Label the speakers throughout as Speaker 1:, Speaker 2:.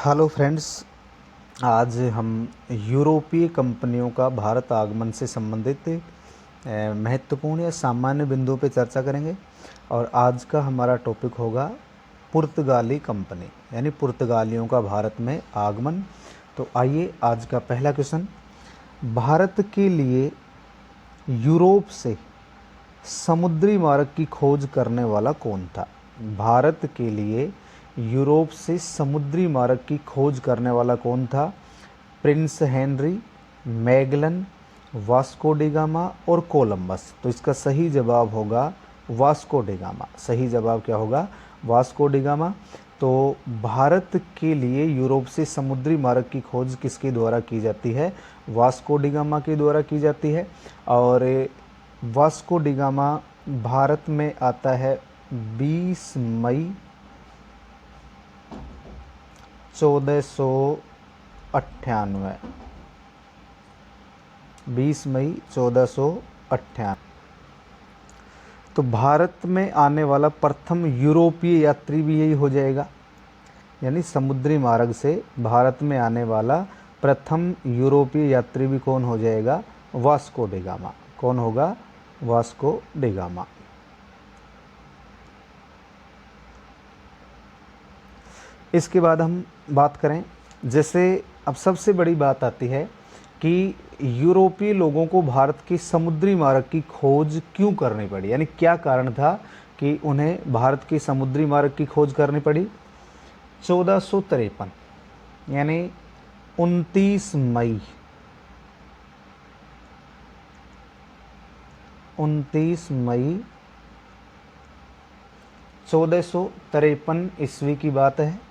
Speaker 1: Hello friends, आज हम यूरोपीय कंपनियों का भारत आगमन से संबंधित महत्वपूर्ण या सामान्य बिंदुओं पर चर्चा करेंगे। और आज का हमारा टॉपिक होगा पुर्तगाली कंपनी, यानी पुर्तगालियों का भारत में आगमन। तो आइए, आज का पहला क्वेश्चन, भारत के लिए यूरोप से समुद्री मार्ग की खोज करने वाला कौन था? भारत के लिए यूरोप से समुद्री मार्ग की खोज करने वाला कौन था? Prince Henry, Magellan, Vasco D gamma और कोलंबस। तो इसका सही जवाब होगा वास्को डी गामा। सही जवाब क्या होगा? Vasco D gamma. तो भारत के लिए यूरोप से समुद्री मार्ग की खोज किसके द्वारा की जाती है? वास्को डी गामा के द्वारा की जाती है। और वास्को डी गामा भारत में आता है 20 मई 1498। 20 मई 1498। तो भारत में आने वाला प्रथम यूरोपीय यात्री भी यही हो जाएगा, यानी समुद्री मार्ग से भारत में आने वाला प्रथम यूरोपीय यात्री भी कौन हो जाएगा? Vasco D gamma. कौन होगा? Vasco D gamma. इसके बाद हम बात करें, जैसे अब सबसे बड़ी बात आती है कि यूरोपीय लोगों को भारत के समुद्री मार्ग की खोज क्यों करनी पड़ी, यानी क्या कारण था कि उन्हें भारत के समुद्री मार्ग की खोज करनी पड़ी? 1453 यानी 29 मई 1453 ईस्वी की बात है।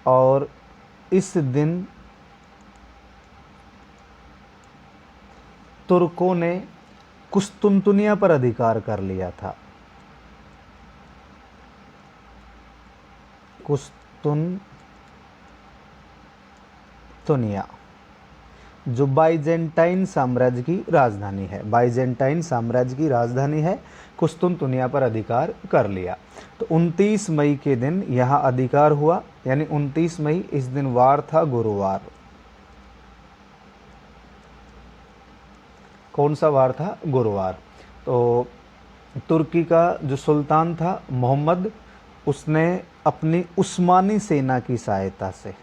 Speaker 1: और इस दिन तुर्कों ने कुस्तुनतुनिया पर अधिकार कर लिया था। कुस्तुनतुनिया जो बाइजेंटाइन साम्राज्य की राजधानी है। बाइजेंटाइन साम्राज्य की राजधानी है, कुस्तुनतुनिया पर अधिकार कर लिया। तो 29 मई के दिन यहाँ अधिकार हुआ, यानी 29 मई इस दिन वार था, गुरुवार। कौन सा वार था? गुरुवार। तो तुर्की का जो सुल्तान था मोहम्मद, उसने अपनी उस्मानी सेना की सहायता से,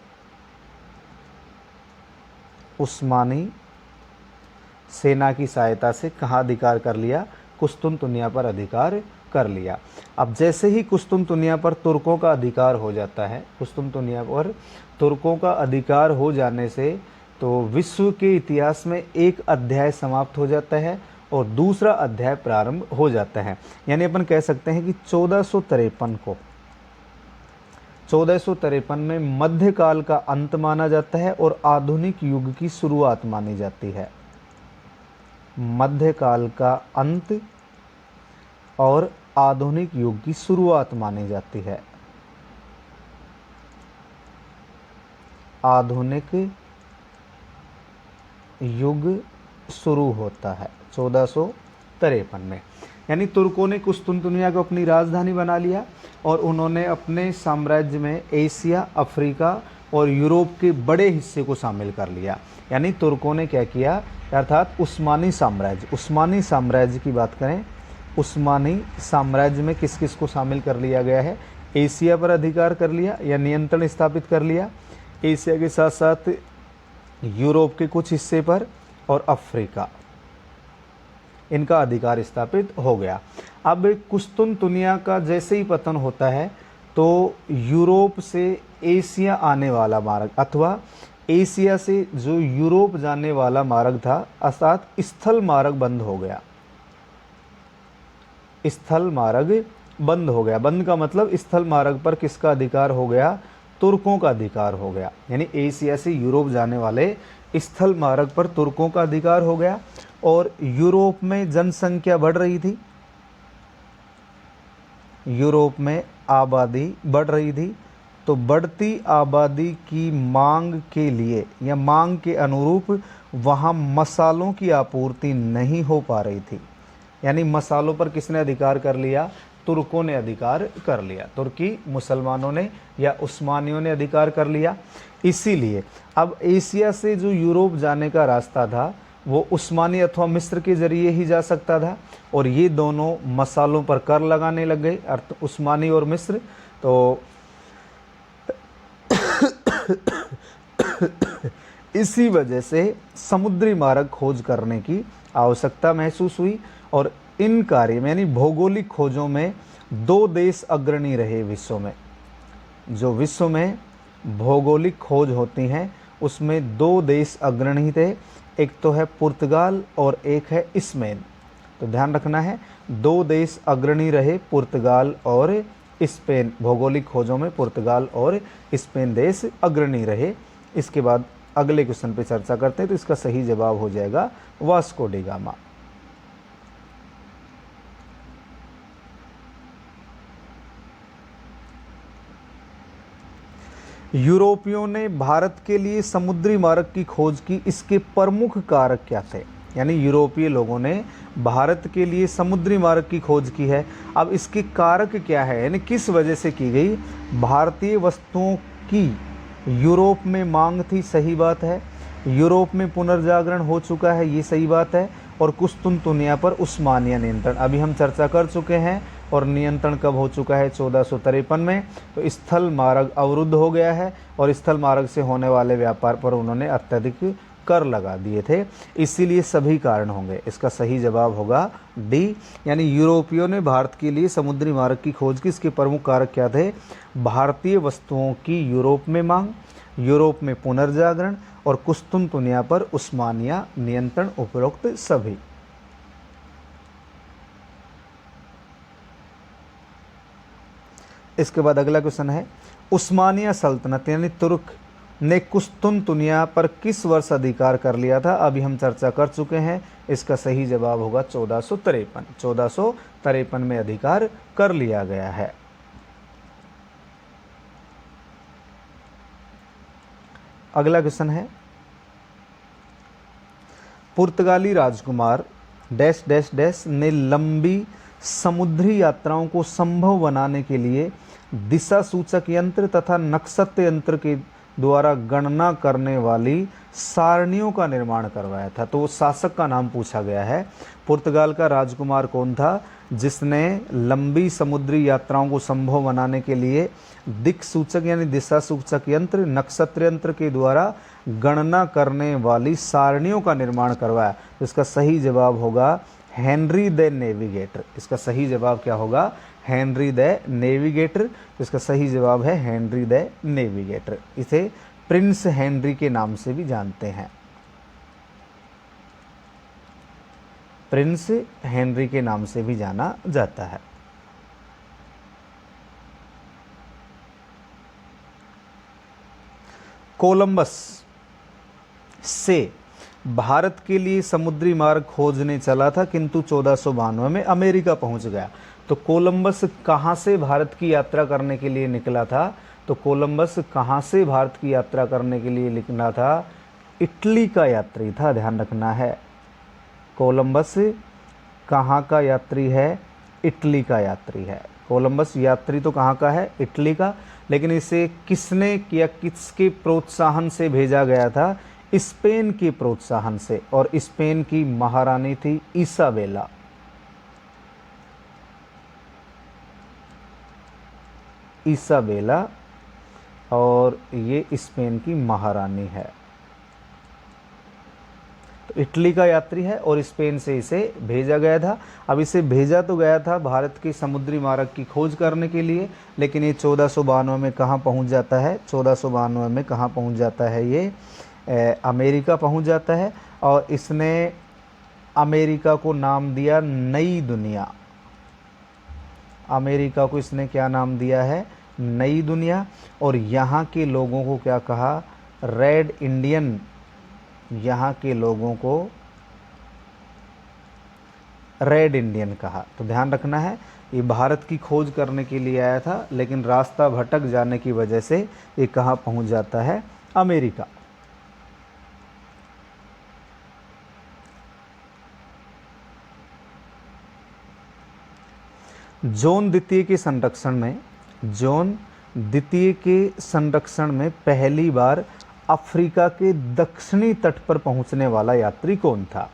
Speaker 1: उस्मानी सेना की सहायता से कहाँ अधिकार कर लिया? कुस्तुनतुनिया पर अधिकार कर लिया। अब जैसे ही कुस्तुनतुनिया पर तुर्कों का अधिकार हो जाता है, कुस्तुनतुनिया पर तुर्कों का अधिकार हो जाने से तो विश्व के इतिहास में एक अध्याय समाप्त हो जाता है और दूसरा अध्याय प्रारंभ हो जाता है। यानी अपन कह सकते हैं कि 1453 में मध्यकाल का अंत माना जाता है और आधुनिक युग की शुरुआत मानी जाती है। मध्यकाल का अंत और आधुनिक युग की शुरुआत मानी जाती है। आधुनिक युग शुरू होता है 1453 में। यानी तुर्कों ने कुस्तुनतुनिया को अपनी राजधानी बना लिया और उन्होंने अपने साम्राज्य में एशिया, अफ्रीका और यूरोप के बड़े हिस्से को शामिल कर लिया। यानी तुर्कों ने क्या किया, अर्थात उस्मानी साम्राज्य की बात करें, उस्मानी साम्राज्य में किस किस को शामिल कर लिया गया है? एशिया पर अधिकार कर लिया या नियंत्रण स्थापित कर लिया, एशिया के साथ साथ यूरोप के कुछ हिस्से पर और अफ्रीका, इनका अधिकार स्थापित हो गया। अब कुस्तुनतुनिया का जैसे ही पतन होता है तो यूरोप से एशिया आने वाला मार्ग अथवा एशिया से जो यूरोप जाने वाला मार्ग था, अर्थात स्थल मार्ग बंद हो गया। स्थल मार्ग बंद हो गया। बंद का मतलब स्थल मार्ग पर किसका अधिकार हो गया? तुर्कों का अधिकार हो गया। यानी एशिया से यूरोप जाने वाले स्थल मार्ग पर तुर्कों का अधिकार हो गया। और यूरोप में जनसंख्या बढ़ रही थी, यूरोप में आबादी बढ़ रही थी। तो बढ़ती आबादी की मांग के लिए या मांग के अनुरूप वहाँ मसालों की आपूर्ति नहीं हो पा रही थी। यानी मसालों पर किसने अधिकार कर लिया? तुर्कों ने अधिकार कर लिया, तुर्की मुसलमानों ने या उस्मानियों ने अधिकार कर लिया। इसीलिए अब एशिया से जो यूरोप जाने का रास्ता था वो उस्मानी अथवा मिस्र के जरिए ही जा सकता था, और ये दोनों मसालों पर कर लगाने लग गए, अर्थ उस्मानी और मिस्र। तो इसी वजह से समुद्री मार्ग खोज करने की आवश्यकता महसूस हुई, और इन कार्य में यानी भौगोलिक खोजों में दो देश अग्रणी रहे विश्व में। जो विश्व में भौगोलिक खोज होती हैं उसमें दो देश अग्रणी थे, एक तो है पुर्तगाल और एक है स्पेन। तो ध्यान रखना है, दो देश अग्रणी रहे, पुर्तगाल और स्पेन। भौगोलिक खोजों में पुर्तगाल और स्पेन देश अग्रणी रहे। इसके बाद अगले क्वेश्चन पे चर्चा करते हैं। तो इसका सही जवाब हो जाएगा वास्को डी गामा। यूरोपियों ने भारत के लिए समुद्री मार्ग की खोज की, इसके प्रमुख कारक क्या थे? यानी यूरोपीय लोगों ने भारत के लिए समुद्री मार्ग की खोज की है। अब इसके कारक क्या है, यानी किस वजह से की गई? भारतीय वस्तुओं की यूरोप में मांग थी, सही बात है। यूरोप में पुनर्जागरण हो चुका है, ये सही बात है। और कुस्तुनतुनिया पर उस्मानिया नियंत्रण अभी हम चर्चा कर चुके हैं। और नियंत्रण कब हो चुका है? 1453 में। तो स्थल मार्ग अवरुद्ध हो गया है, और स्थल मार्ग से होने वाले व्यापार पर उन्होंने अत्यधिक कर लगा दिए थे। इसीलिए सभी कारण होंगे। इसका सही जवाब होगा डी, यानी यूरोपियों ने भारत के लिए समुद्री मार्ग की खोज की। इसके प्रमुख कारक क्या थे? भारतीय वस्तुओं की यूरोप में मांग, यूरोप में पुनर्जागरण और कुस्तुनतुनिया पर उस्मानिया नियंत्रण, उपरोक्त सभी। इसके बाद अगला क्वेश्चन है, उस्मानिया सल्तनत यानी तुर्क ने कुस्तुनतुनिया पर किस वर्ष अधिकार कर लिया था? अभी हम चर्चा कर चुके हैं। इसका सही जवाब होगा 1453। 1453 में अधिकार कर लिया गया है। अगला क्वेश्चन है, पुर्तगाली राजकुमार डैश डैश डैश ने लंबी समुद्री यात्राओं को संभव बनाने के लिए दिशा सूचक यंत्र तथा नक्षत्र यंत्र के द्वारा गणना करने वाली सारणियों का निर्माण करवाया था। तो शासक का नाम पूछा गया है। पुर्तगाल का राजकुमार कौन था जिसने लंबी समुद्री यात्राओं को संभव बनाने के लिए दिक् सूचक यानी दिशा सूचक यंत्र, नक्षत्र यंत्र के द्वारा गणना करने वाली सारणियों का निर्माण करवाया? तो इसका सही जवाब होगा हेनरी द नेविगेटर। इसका सही जवाब क्या होगा? Henry the navigator. इसका सही जवाब है हेनरी द नेविगेटर। इसे प्रिंस हेनरी के नाम से भी जानते हैं। प्रिंस हेनरी के नाम से भी जाना जाता है। कोलंबस से भारत के लिए समुद्री मार्ग खोजने चला था, किंतु 1492 में अमेरिका पहुंच गया। तो कोलंबस कहां से भारत की यात्रा करने के लिए निकला था? तो कोलंबस कहां से भारत की यात्रा करने के लिए निकला था? इटली का यात्री था, ध्यान रखना है। कोलंबस कहां का यात्री है? इटली का यात्री है। कोलंबस यात्री तो कहां का है? इटली का। लेकिन इसे किसने या किसके प्रोत्साहन से भेजा गया था? स्पेन के प्रोत्साहन से, और स्पेन की महारानी थी इसाबेला। इसाबेला, और ये स्पेन की महारानी है। तो इटली का यात्री है और स्पेन से इसे भेजा गया था। अब इसे भेजा तो गया था भारत के समुद्री मार्ग की खोज करने के लिए, लेकिन ये 1492 में कहाँ पहुँच जाता है? 1492 में कहाँ पहुँच जाता है? ये अमेरिका पहुंच जाता है। और इसने अमेरिका को नाम दिया नई दुनिया। अमेरिका को इसने क्या नाम दिया है? नई दुनिया। और यहाँ के लोगों को क्या कहा? Red Indian. यहाँ के लोगों को रेड इंडियन कहा। तो ध्यान रखना है, ये भारत की खोज करने के लिए आया था, लेकिन रास्ता भटक जाने की वजह से ये कहाँ पहुँच जाता है? अमेरिका। जॉन द्वितीय के संरक्षण में, जॉन द्वितीय के संरक्षण में पहली बार अफ्रीका के दक्षिणी तट पर पहुंचने वाला यात्री कौन था?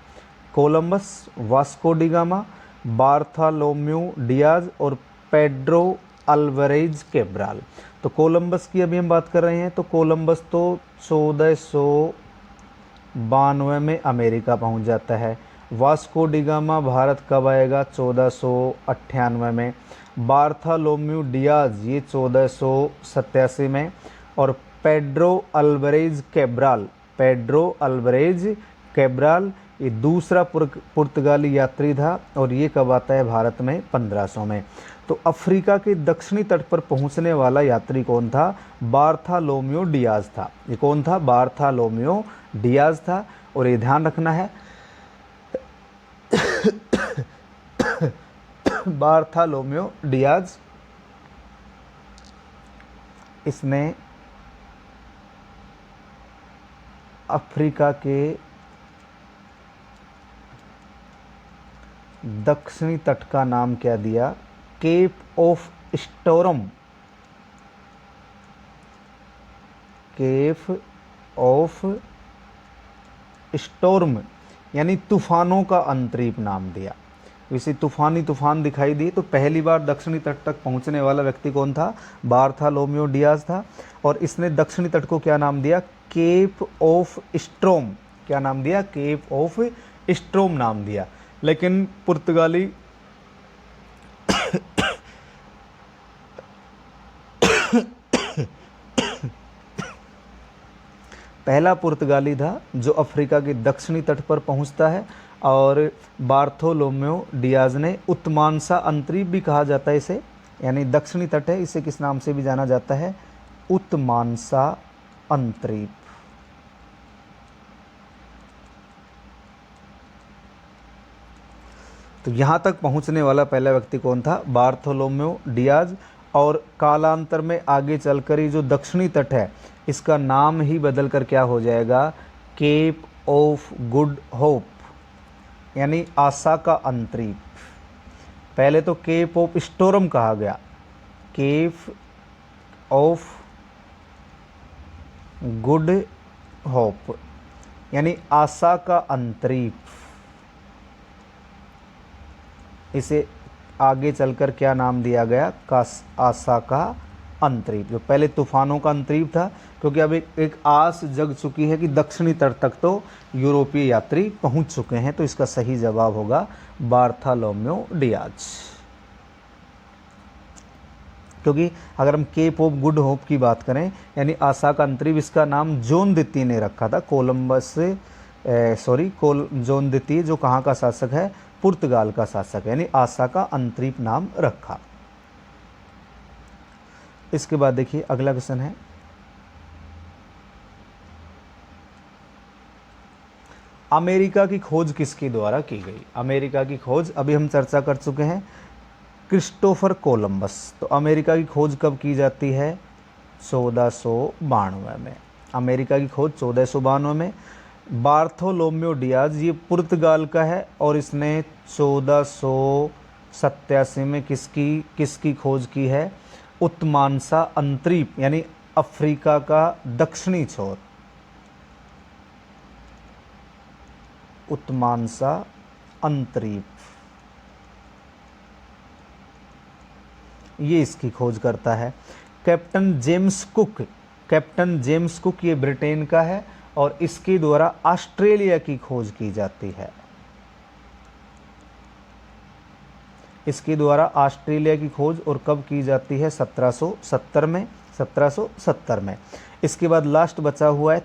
Speaker 1: Columbus, Vasco D gamma, Bartholomew Diaz और पेड्रो अल्वारेज कैब्राल। तो कोलंबस की अभी हम बात कर रहे हैं, तो कोलंबस तो 1492 में अमेरिका पहुंच जाता है। वास्को डी गामा भारत कब आएगा? 1498 में। बार्थोलोम्यू डियाज ये 1487 में। और Pedro Alvarez Cabral, Pedro Alvarez Cabral ये दूसरा पुर्तगाली यात्री था और ये कब आता है भारत में? 1500 में। तो अफ्रीका के दक्षिणी तट पर पहुंचने वाला यात्री कौन था? बार्थोलोम्यू डियाज था। ये कौन था? बार्थोलोम्यू डियाज था। और ये ध्यान रखना है बार्थोलोम्यू डियाज, इसने अफ्रीका के दक्षिणी तट का नाम क्या दिया? Cape of Storm, Cape of Storm यानी तूफानों का अंतरीप नाम दिया। इसे तूफान दिखाई दिए। तो पहली बार दक्षिणी तट तक पहुंचने वाला व्यक्ति कौन था? बार्थोलोम्यू डियाज था। और इसने दक्षिणी तट को क्या नाम दिया? Cape of Storm. क्या नाम दिया? केप ऑफ स्टोर्म नाम दिया। लेकिन पुर्तगाली पहला पुर्तगाली था जो अफ्रीका के दक्षिणी तट पर पहुंचता है। और बार्थोलोम्यू डियाज ने उत्मांसा अंतरीप भी कहा जाता है इसे, यानी दक्षिणी तट है, इसे किस नाम से भी जाना जाता है? उत्मांसा अंतरीप। तो यहाँ तक पहुँचने वाला पहला व्यक्ति कौन था? Bartholomew Diaz. और कालांतर में आगे चलकर ये जो दक्षिणी तट है इसका नाम ही बदल कर क्या हो जाएगा? केप ऑफ गुड होप, यानी आशा का अंतरीप। पहले तो केप ऑफ स्टोर्म कहा गया, केप ऑफ गुड होप यानी आशा का अंतरीप। इसे आगे चलकर क्या नाम दिया गया? आशा का अंतरीप। जो पहले तूफानों का अंतरीप था, क्योंकि अब एक आस जग चुकी है कि दक्षिणी तट तक तो यूरोपीय यात्री पहुंच चुके हैं। तो इसका सही जवाब होगा बार्थोलोम्यू डियाज। क्योंकि अगर हम केप ऑफ गुड होप की बात करें यानी आशा का अंतरीप, इसका नाम जॉन द्वितीय ने रखा था। जॉन द्वितीय जो कहाँ का शासक है? पुर्तगाल का शासक, यानी आशा का अंतरीप नाम रखा। इसके बाद देखिए अगला क्वेश्चन है, अमेरिका की खोज किसके द्वारा की गई? अमेरिका की खोज अभी हम चर्चा कर चुके हैं, क्रिस्टोफर कोलंबस। तो अमेरिका की खोज कब की जाती है? 1492 में। अमेरिका की खोज 1492 में। बार्थोलोम्यू डियाज ये पुर्तगाल का है और इसने 1487 में किसकी खोज की है? उत्मांसा अंतरीप यानी अफ्रीका का दक्षिणी छोर, उत्मांसा अंतरीप, ये इसकी खोज करता है। कैप्टन जेम्स कुक ये ब्रिटेन का है और इसके द्वारा ऑस्ट्रेलिया की खोज की जाती है। इसके द्वारा ऑस्ट्रेलिया की खोज और कब की जाती है? 1770 में। इसके बाद लास्ट बचा हुआ है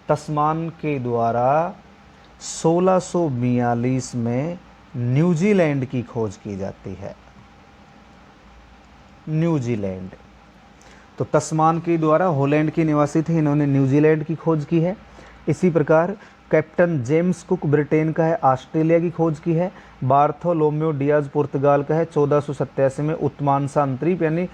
Speaker 1: तस्मान के द्वारा 1642 में न्यूजीलैंड की खोज की जाती है। न्यूजीलैंड, तो तस्मान के द्वारा हॉलैंड के निवासी थे, इन्होंने न्यूजीलैंड की खोज की है। इसी प्रकार कैप्टन जेम्स कुक ब्रिटेन का है, ऑस्ट्रेलिया की खोज की है। बार्थोलोम्यू डियाज पुर्तगाल का है, 1487 में उत्मांसा अंतरीप यानी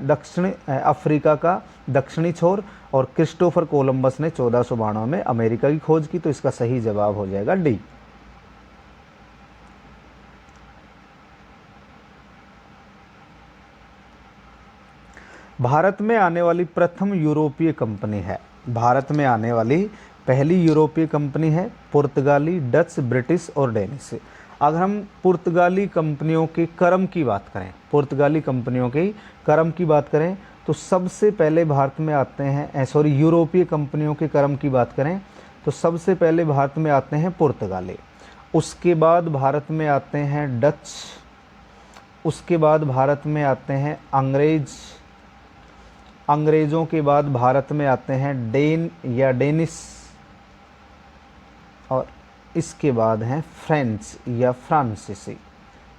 Speaker 1: दक्षिण अफ्रीका का दक्षिणी छोर। और क्रिस्टोफर कोलंबस ने 1492 में अमेरिका की खोज की। तो इसका सही जवाब हो जाएगा डी। भारत में आने वाली प्रथम यूरोपीय कंपनी है, भारत में आने वाली पहली यूरोपीय कंपनी है पुर्तगाली, डच, ब्रिटिश और डेनिश। अगर हम पुर्तगाली कंपनियों के क्रम की बात करें, पुर्तगाली कंपनियों के क्रम की बात करें तो सबसे पहले भारत में आते हैं, यूरोपीय कंपनियों के क्रम की बात करें तो सबसे पहले भारत में आते हैं पुर्तगाली, उसके बाद भारत में आते हैं डच, उसके बाद भारत में आते हैं अंग्रेज, अंग्रेज़ों के बाद भारत में आते हैं डेन या डेनिस, और इसके बाद हैं फ्रेंच या फ्रांसीसी।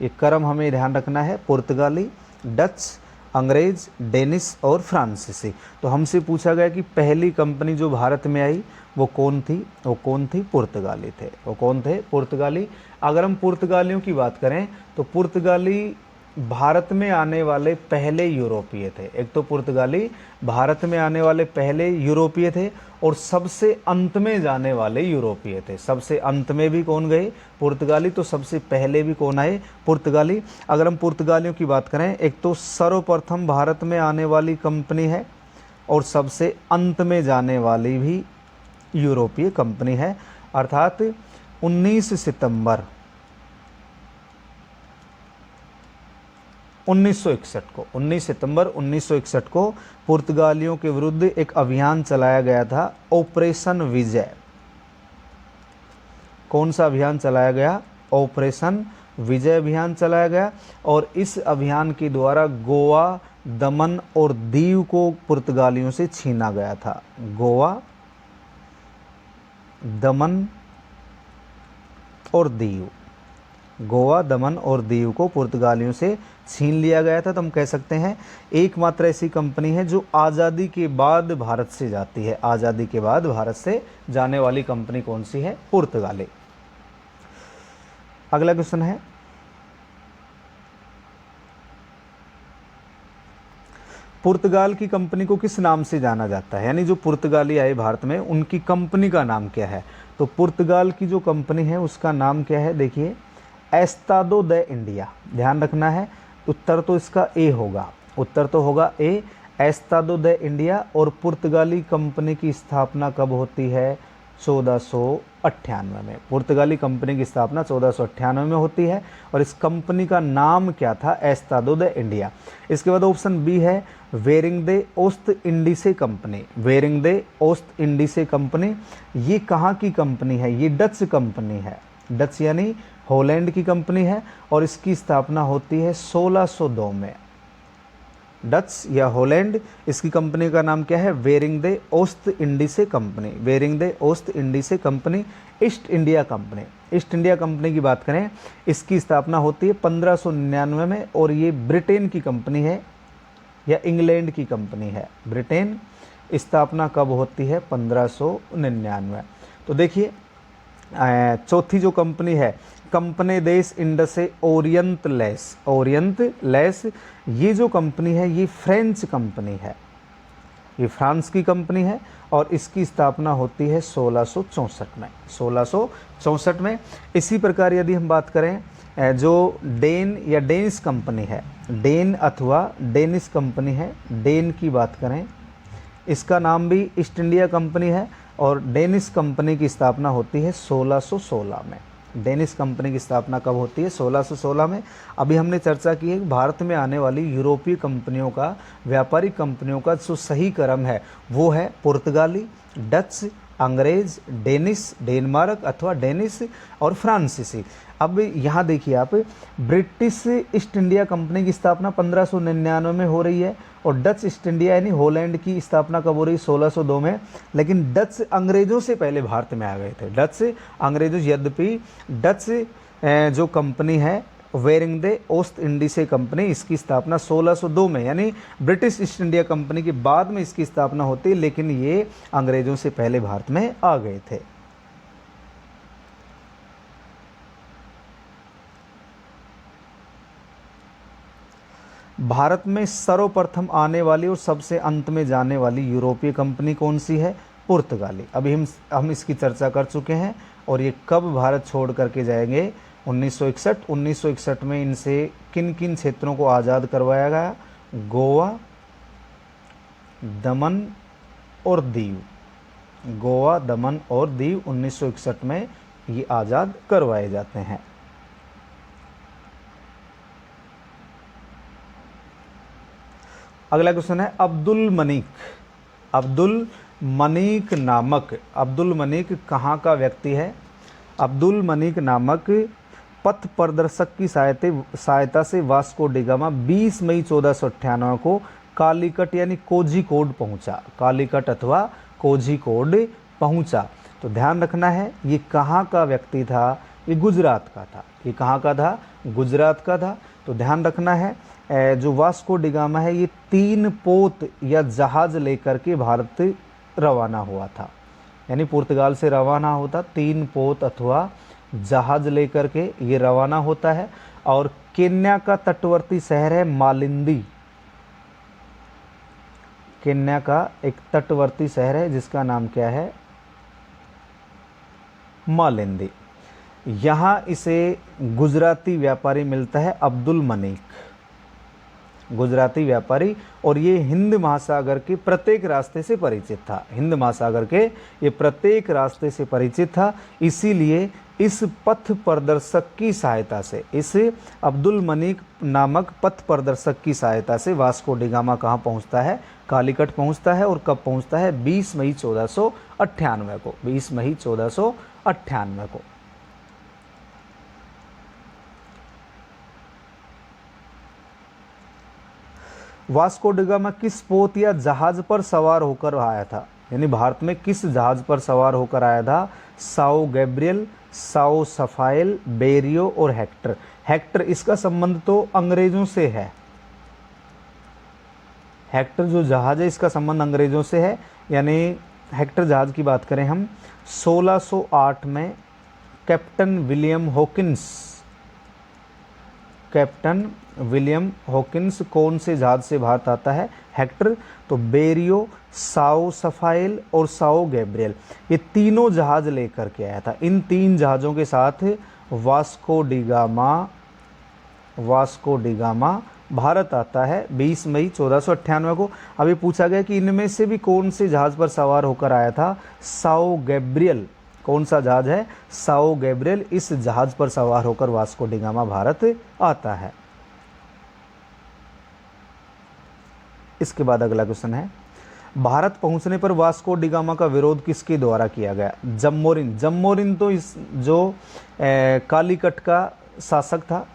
Speaker 1: ये क्रम हमें ध्यान रखना है, पुर्तगाली, डच, अंग्रेज, डेनिश और फ्रांसीसी। तो हमसे पूछा गया कि पहली कंपनी जो भारत में आई वो कौन थी, वो कौन थी, पुर्तगाली थे। वो कौन थे, पुर्तगाली। अगर हम पुर्तगालियों की बात करें तो पुर्तगाली भारत में आने वाले पहले यूरोपीय थे। एक तो पुर्तगाली भारत में आने वाले पहले यूरोपीय थे और सबसे अंत में जाने वाले यूरोपीय थे। सबसे अंत में भी कौन गए, पुर्तगाली, तो सबसे पहले भी कौन आए, पुर्तगाली। अगर हम पुर्तगालियों की बात करें, एक तो सर्वप्रथम भारत में आने वाली कंपनी है और सबसे अंत में जाने वाली भी यूरोपीय कंपनी है। अर्थात 19 सितंबर 1961 को पुर्तगालियों के विरुद्ध एक अभियान चलाया गया था, ऑपरेशन विजय। कौन सा अभियान चलाया गया, ऑपरेशन विजय अभियान चलाया गया। और इस अभियान के द्वारा गोवा, दमन और दीव को पुर्तगालियों से छीना गया था। गोवा, दमन और दीव, गोवा, दमन और दीव को पुर्तगालियों से छीन लिया गया था। तो हम कह सकते हैं एकमात्र ऐसी कंपनी है जो आज़ादी के बाद भारत से जाती है। आज़ादी के बाद भारत से जाने वाली कंपनी कौन सी है, पुर्तगाली। अगला क्वेश्चन है, पुर्तगाल की कंपनी को किस नाम से जाना जाता है, यानी जो पुर्तगाली आए भारत में उनकी कंपनी का नाम क्या है। तो पुर्तगाल की जो कंपनी है उसका नाम क्या है, देखिए एस्तादो द इंडिया। ध्यान रखना है, उत्तर तो इसका ए होगा, उत्तर तो होगा ए, एस्तादो द इंडिया। और पुर्तगाली कंपनी की स्थापना कब होती है, 1498 में। पुर्तगाली कंपनी की स्थापना 1498 में होती है और इस कंपनी का नाम क्या था, एस्तादो द इंडिया। इसके बाद ऑप्शन बी है Vereenigde Oost Indische Compagnie. Vereenigde Oost Indische company, ये कहाँ की कंपनी है, ये डच कंपनी है, डच यानी हॉलैंड की कंपनी है और इसकी स्थापना होती है 1602 में। डच या हॉलैंड, इसकी कंपनी का नाम क्या है, Vereenigde Oost Indische Compagnie. Vereenigde Oost Indische Compagnie, East India company. East India company की बात करें, इसकी स्थापना होती है 1599 में और ये ब्रिटेन की कंपनी है या इंग्लैंड की कंपनी है। ब्रिटेन, स्थापना कब होती है, 1599। तो देखिए चौथी जो कंपनी है, कंपनी देश इंडसे ओरियंट लेस। ओरियंट लेस, ये जो कंपनी है ये फ्रेंच कंपनी है, ये फ्रांस की कंपनी है और इसकी स्थापना होती है 1664 में। 1664 में। इसी प्रकार यदि हम बात करें जो डेन या डेनिश कंपनी है, डेन अथवा डेनिश कंपनी है, डेन की बात करें, इसका नाम भी ईस्ट इंडिया कंपनी है और डेनिश कंपनी की स्थापना होती है 1616 में। डेनिश कंपनी की स्थापना कब होती है, 1616 में। अभी हमने चर्चा की है भारत में आने वाली यूरोपीय कंपनियों का, व्यापारिक कंपनियों का जो सही क्रम है वो है पुर्तगाली, डच, अंग्रेज, डेनिश, डेनमार्क अथवा डेनिश और फ्रांसीसी। अब यहाँ देखिए आप, ब्रिटिश ईस्ट इंडिया कंपनी की स्थापना 1599 में हो रही है और डच ईस्ट इंडिया यानी हॉलैंड की स्थापना कब हो रही है, 1602 में। लेकिन डच अंग्रेज़ों से पहले भारत में आ गए थे। डच अंग्रेज़ों, यद्यपि डच जो कंपनी है Vereenigde Oost Indische company, इसकी स्थापना 1602 में, यानी ब्रिटिश ईस्ट इंडिया कंपनी के बाद में इसकी स्थापना होती है, लेकिन ये अंग्रेज़ों से पहले भारत में आ गए थे। भारत में सर्वप्रथम आने वाली और सबसे अंत में जाने वाली यूरोपीय कंपनी कौन सी है, पुर्तगाली। अभी हम इसकी चर्चा कर चुके हैं और ये कब भारत छोड़ करके जाएंगे, 1961 में इनसे किन किन क्षेत्रों को आज़ाद करवाया गया, गोवा, दमन और दीव, गोवा, दमन और दीव 1961 में ये आज़ाद करवाए जाते हैं। अगला क्वेश्चन है अब्दुल मनीक। अब्दुल मनीक कहाँ का व्यक्ति है? अब्दुल मनीक नामक पथ प्रदर्शक की सहायता से वास्को डिगामा 20 मई 1498 को कालीकट यानी कोझिकोड पहुंचा। कालीकट अथवा कोझिकोड पहुंचा। तो ध्यान रखना है ये कहाँ का व्यक्ति था? ये गुजरात का था। ये कहाँ का था? गुजरात का था। तो ध्यान रखना है जो वास्को डिगामा है ये 3 पोत या जहाज लेकर के भारत रवाना हुआ था, यानी पुर्तगाल से रवाना होता 3 पोत अथवा जहाज लेकर के ये रवाना होता है। और केन्या का तटवर्ती शहर है मालिंदी। केन्या का एक तटवर्ती शहर है जिसका नाम क्या है? मालिंदी। यहाँ इसे गुजराती व्यापारी मिलता है अब्दुल मनीक, गुजराती व्यापारी, और ये हिंद महासागर के प्रत्येक रास्ते से परिचित था। हिंद महासागर के ये प्रत्येक रास्ते से परिचित था। इसीलिए इस पथ प्रदर्शक की सहायता से, इस अब्दुल मनीक नामक पथ प्रदर्शक की सहायता से वास्को डिगामा कहाँ पहुँचता है? कालीकट पहुँचता है। और कब पहुँचता है? 20 मई 1498 को। 20 मई 1498 को। वास्को डिगामा किस पोत या जहाज पर सवार होकर आया था? यानी भारत में किस जहाज पर सवार होकर आया था? साओ गैब्रियल, साओ सफाइल, बेरियो और हेक्टर। हेक्टर, इसका संबंध तो अंग्रेजों से है। हेक्टर जो जहाज है इसका संबंध अंग्रेजों से है। यानी हेक्टर जहाज की बात करें हम, 1608 में कैप्टन विलियम हॉकिंस कौन से जहाज से भारत आता है? हेक्टर। तो बेरियो, साओ सफाइल और साओ गैब्रियल, ये तीनों जहाज लेकर के आया था। इन 3 जहाज़ों के साथ वास्को डिगामा भारत आता है 20 मई 1498 को। अभी पूछा गया कि इनमें से भी कौन से जहाज पर सवार होकर आया था? Sao Gabriel. कौन सा जहाज है? Sao Gabriel. इस जहाज पर सवार होकर वास्को डिगामा भारत आता है। इसके बाद अगला क्वेश्चन है भारत पहुंचने पर वास्को डिगामा का विरोध किसके द्वारा किया गया? जम्मोरिन तो इस जो कालीकट का शासक था।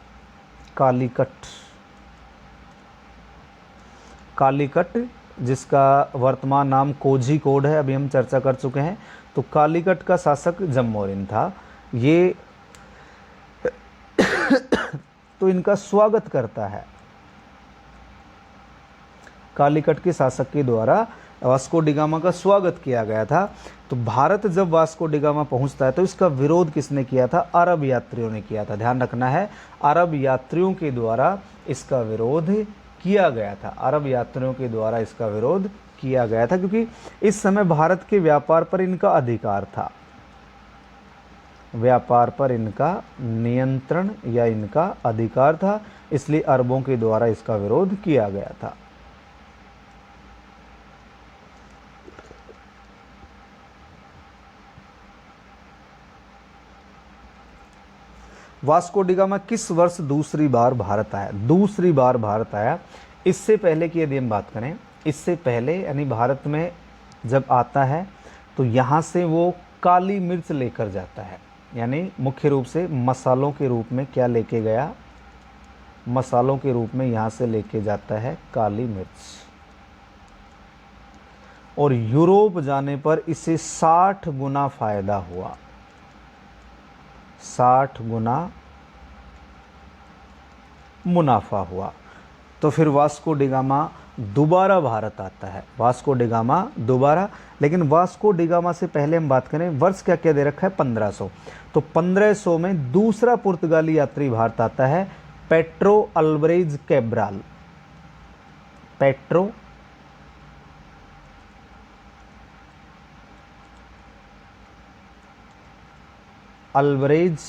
Speaker 1: कालीकट जिसका वर्तमान नाम कोझिकोड है, अभी हम चर्चा कर चुके हैं। तो कालीकट का शासक जम्मोरिन था। ये तो इनका स्वागत करता है। कालीकट के शासक के द्वारा वास्को डिगामा का स्वागत किया गया था। तो भारत जब वास्को डिगामा पहुंचता है तो इसका विरोध किसने किया था? अरब यात्रियों ने किया था। ध्यान रखना है, अरब यात्रियों के द्वारा इसका विरोध किया गया था। अरब यात्रियों के द्वारा इसका विरोध किया गया था क्योंकि इस समय भारत के व्यापार पर इनका अधिकार था, व्यापार पर इनका नियंत्रण या इनका अधिकार था, इसलिए अरबों के द्वारा इसका विरोध किया गया था। वास्को डिगामा किस वर्ष दूसरी बार भारत आया? दूसरी बार भारत आया। इससे पहले की यदि हम बात करें, इससे पहले यानी भारत में जब आता है तो यहाँ से वो काली मिर्च लेकर जाता है। यानी मुख्य रूप से मसालों के रूप में क्या लेके गया? मसालों के रूप में यहाँ से लेके जाता है काली मिर्च। और यूरोप जाने पर इसे 60 गुना फायदा हुआ। 60 गुना मुनाफा हुआ। तो फिर वास्को डिगामा दोबारा भारत आता है। वास्को डिगामा दोबारा, लेकिन वास्को डिगामा से पहले हम बात करें, वर्ष क्या क्या दे रखा है? 1500। तो 1500 में दूसरा पुर्तगाली यात्री भारत आता है, Pedro Alvares Cabral. Pedro Alvares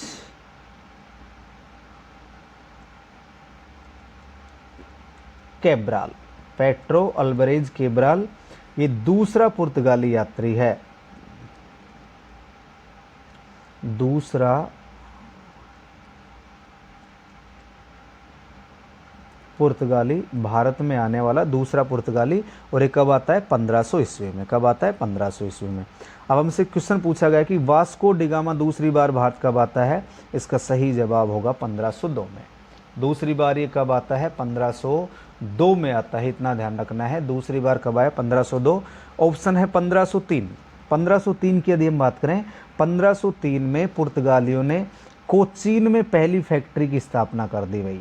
Speaker 1: Cabral. Pedro Alvares Cabral ये दूसरा पुर्तगाली यात्री है, दूसरा पुर्तगाली, भारत में आने वाला दूसरा पुर्तगाली। और ये कब आता है? 1500 ईस्वी में। कब आता है? 1500 ईस्वी में। अब हमसे क्वेश्चन पूछा गया कि वास्को डिगामा दूसरी बार भारत कब आता है? इसका सही जवाब होगा 1502 में। दूसरी बार ये कब आता है? 1502 में आता है, इतना ध्यान रखना है। दूसरी बार कब आया? 1502। ऑप्शन है 1503। 1503 की यदि हम बात करें, 1503 में पुर्तगालियों ने कोचीन में पहली फैक्ट्री की स्थापना कर दी भाई।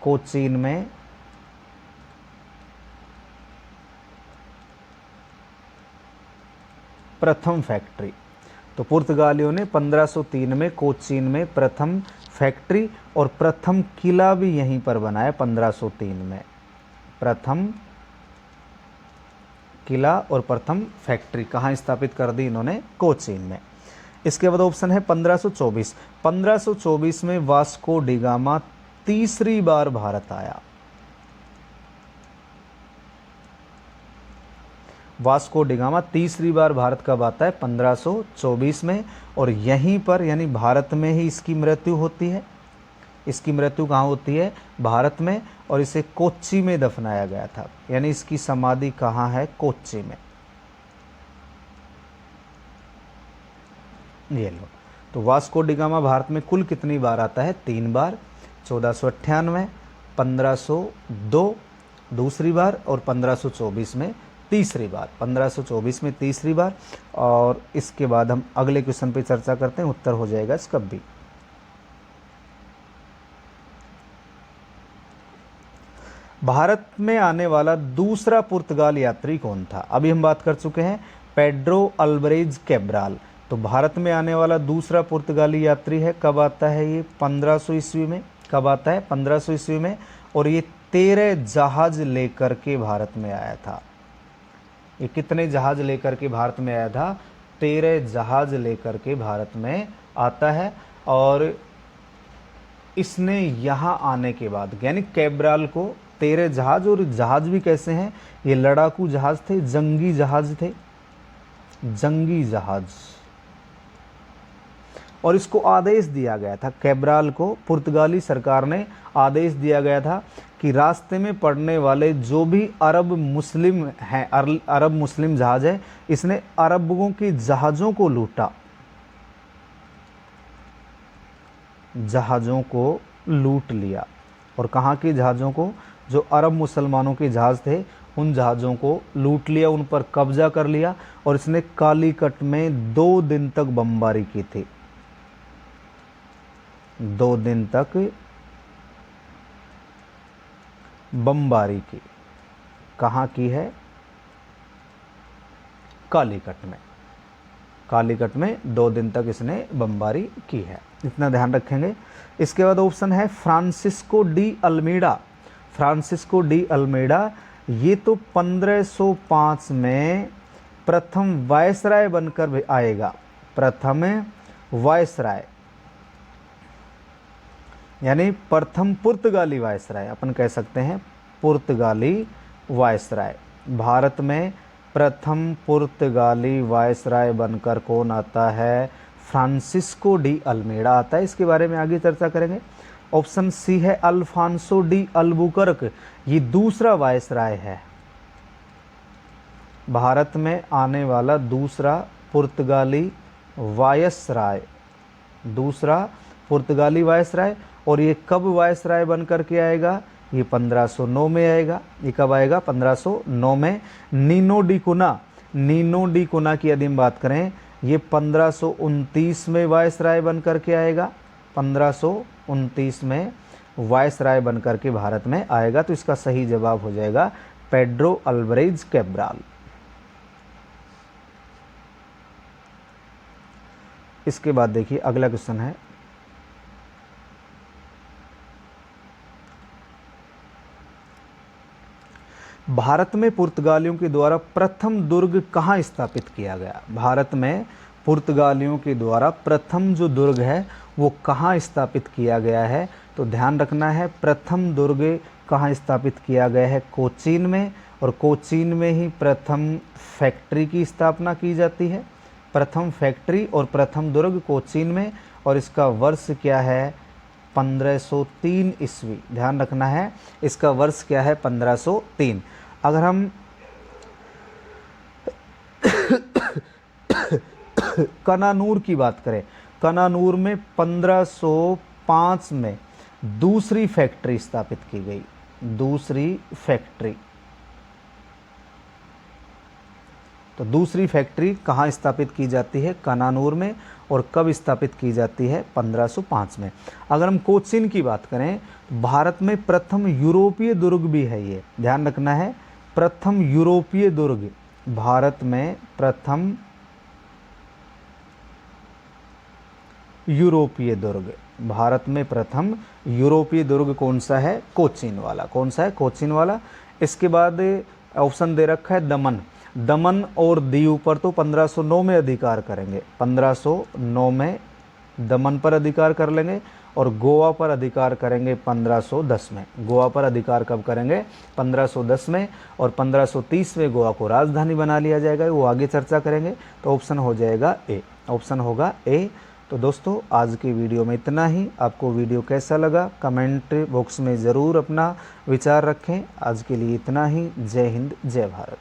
Speaker 1: कोचीन में प्रथम फैक्ट्री। तो पुर्तगालियों ने 1503 में कोचीन में प्रथम फैक्ट्री और प्रथम किला भी यहीं पर बनाया। 1503 में प्रथम किला और प्रथम फैक्ट्री कहाँ स्थापित कर दी इन्होंने? कोचीन में। इसके बाद ऑप्शन है 1524। 1524 में वास्को डिगामा तीसरी बार भारत आया। वास्को डिगामा तीसरी बार भारत कब आता है? 1524 में। और यहीं पर यानी भारत में ही इसकी मृत्यु होती है। इसकी मृत्यु कहाँ होती है? भारत में। और इसे कोच्चि में दफनाया गया था, यानी इसकी समाधि कहाँ है? कोच्चि में। ये लो, तो वास्को डिगामा भारत में कुल कितनी बार आता है? 3 बार। 1498, 1502 दूसरी बार और 1524 में तीसरी बार। 1524 में तीसरी बार। और इसके बाद हम अगले क्वेश्चन पे चर्चा करते हैं, उत्तर हो जाएगा इसका भी। भारत में आने वाला दूसरा पुर्तगाल यात्री कौन था? अभी हम बात कर चुके हैं पेड्रो अल्वारेज कैब्राल। तो भारत में आने वाला दूसरा पुर्तगाली यात्री है, कब आता है ये? 1500 ईस्वी में। कब आता है? 1500 ईस्वी में। और ये 13 जहाज लेकर के भारत में आया था। ये कितने जहाज लेकर के भारत में आया था? 13 जहाज लेकर के भारत में आता है। और इसने यहाँ आने के बाद यानी कैब्राल को 13 जहाज, और जहाज भी कैसे हैं? ये लड़ाकू जहाज थे, जंगी जहाज थे, जंगी जहाज। और इसको आदेश दिया गया था, कैब्राल को पुर्तगाली सरकार ने आदेश दिया गया था कि रास्ते में पड़ने वाले जो भी अरब मुस्लिम हैं, अरब मुस्लिम जहाज है, इसने अरबों के जहाज़ों को लूटा, जहाज़ों को लूट लिया। और कहाँ के जहाज़ों को? जो अरब मुसलमानों के जहाज़ थे, उन जहाज़ों को लूट लिया, उन पर कब्जा कर लिया। और इसने कालीकट में 2 दिन तक बमबारी की थी। 2 दिन तक बमबारी की। कहाँ की है? कालीकट में। कालीकट में 2 दिन तक इसने बमबारी की है, इतना ध्यान रखेंगे। इसके बाद ऑप्शन है Francisco de Almeida. Francisco de Almeida ये तो 1505 में प्रथम वायसराय बनकर आएगा। प्रथम वायसराय यानी प्रथम पुर्तगाली वायसराय, अपन कह सकते हैं पुर्तगाली वायसराय। भारत में प्रथम पुर्तगाली वायसराय बनकर कौन आता है? फ्रांसिस्को डी अल्मीडा आता है। इसके बारे में आगे चर्चा करेंगे। ऑप्शन सी है अल्फांसो डी अल्बुकर्क, ये दूसरा वायसराय है। भारत में आने वाला दूसरा पुर्तगाली वायसराय, दूसरा पुर्तगाली वायसराय। और ये कब वायसराय बन करके आएगा? ये 1509 में आएगा। ये कब आएगा? 1509 में। नीनो डी कुना, नीनो डी कुना की यदि हम बात करें, ये 1529 में वायसराय बन करके आएगा। 1529 में वायसराय बन करके भारत में आएगा। तो इसका सही जवाब हो जाएगा पेड्रो अल्वारेज कैब्राल। इसके बाद देखिए अगला क्वेश्चन है, भारत में पुर्तगालियों के द्वारा प्रथम दुर्ग कहाँ स्थापित किया गया? भारत में पुर्तगालियों के द्वारा प्रथम जो दुर्ग है वो कहाँ स्थापित किया गया है? तो ध्यान रखना है, प्रथम दुर्ग कहाँ स्थापित किया गया है? कोचीन में, और कोचीन में ही प्रथम फैक्ट्री की स्थापना की जाती है। प्रथम फैक्ट्री और प्रथम दुर्ग कोचीन में, और इसका वर्ष क्या है? 1503 ईस्वी। ध्यान रखना है, इसका वर्ष क्या है? 1503। अगर हम कनानूर की बात करें, कनानूर में 1505 में दूसरी फैक्ट्री स्थापित की गई। दूसरी फैक्ट्री, तो दूसरी फैक्ट्री कहाँ स्थापित की जाती है? कनानूर में। और कब स्थापित की जाती है? 1505 में। अगर हम कोचीन की बात करें, भारत में प्रथम यूरोपीय दुर्ग भी है ये, ध्यान रखना है, प्रथम यूरोपीय दुर्ग, भारत में प्रथम यूरोपीय दुर्ग, भारत में प्रथम यूरोपीय दुर्ग कौन सा है? कोचीन वाला। कौन सा है? कोचीन वाला। इसके बाद ऑप्शन दे रखा है दमन। दमन और दीव पर तो 1509 में अधिकार करेंगे, 1509 में दमन पर अधिकार कर लेंगे, और गोवा पर अधिकार करेंगे 1510 में। गोवा पर अधिकार कब करेंगे? 1510 में, और 1530 में गोवा को राजधानी बना लिया जाएगा, वो आगे चर्चा करेंगे। तो ऑप्शन हो जाएगा ए, ऑप्शन होगा ए। तो दोस्तों आज की वीडियो में इतना ही। आपको वीडियो कैसा लगा कमेंट बॉक्स में ज़रूर अपना विचार रखें। आज के लिए इतना ही। जय हिंद, जय भारत।